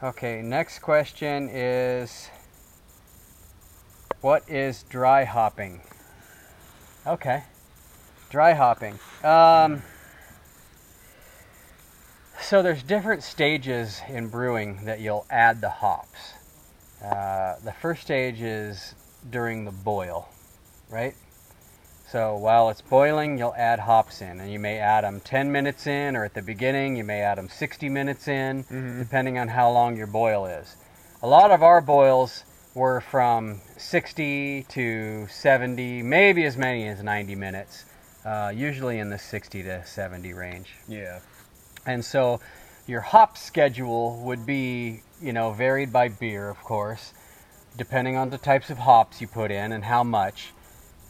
Okay, next question is, what is dry hopping? Okay, dry hopping. So there's different stages in brewing that you'll add the hops. The first stage is during the boil, right? So while it's boiling, you'll add hops in, and you may add them 10 minutes in, or at the beginning, you may add them 60 minutes in, depending on how long your boil is. A lot of our boils were from 60 to 70, maybe as many as 90 minutes, usually in the 60 to 70 range. Yeah. And so your hop schedule would be, varied by beer, of course, depending on the types of hops you put in and how much.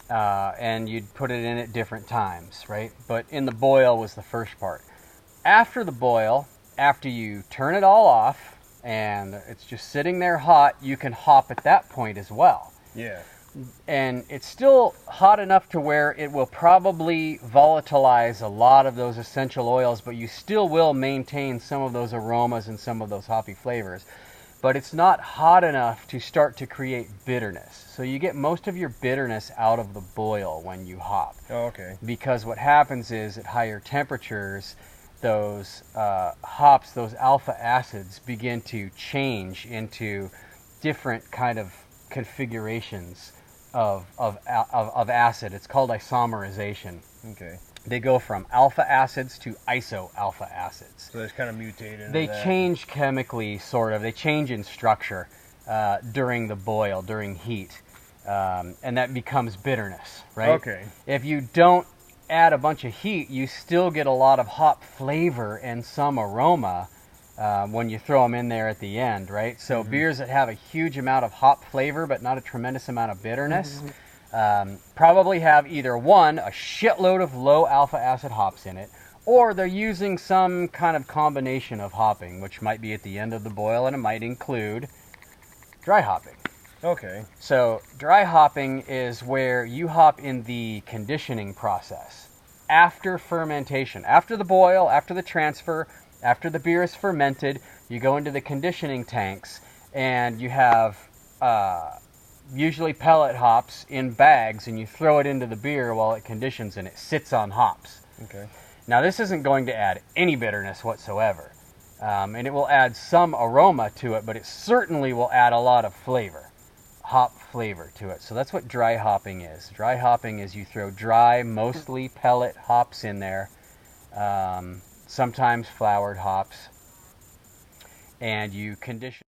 And you'd put it in at different times, right? But in the boil was the first part. After the boil, after you turn it all off and it's just sitting there hot, you can hop at that point as well. Yeah. And it's still hot enough to where it will probably volatilize a lot of those essential oils, but you still will maintain some of those aromas and some of those hoppy flavors. But it's not hot enough to start to create bitterness. So you get most of your bitterness out of the boil when you hop. Oh, okay. Because what happens is at higher temperatures, those hops, those alpha acids begin to change into different kind of configurations of acid. It's called isomerization. Okay. They go from alpha acids to iso-alpha acids. So it's kind of mutated. They change chemically, sort of. They change in structure during the boil, during heat. And that becomes bitterness, right? Okay. If you don't add a bunch of heat, you still get a lot of hop flavor and some aroma when you throw them in there at the end, right? So beers that have a huge amount of hop flavor but not a tremendous amount of bitterness probably have either one, a shitload of low alpha acid hops in it, or they're using some kind of combination of hopping, which might be at the end of the boil, and it might include dry hopping. Okay. So dry hopping is where you hop in the conditioning process after fermentation. After the boil, after the transfer, after the beer is fermented, you go into the conditioning tanks, and you have usually pellet hops in bags, and you throw it into the beer while it conditions, and it sits on hops. Okay. Now this isn't going to add any bitterness whatsoever, and it will add some aroma to it, but it certainly will add a lot of flavor, hop flavor to it. So that's what dry hopping is. Dry hopping is you throw dry, mostly pellet hops in there, sometimes flowered hops, and you condition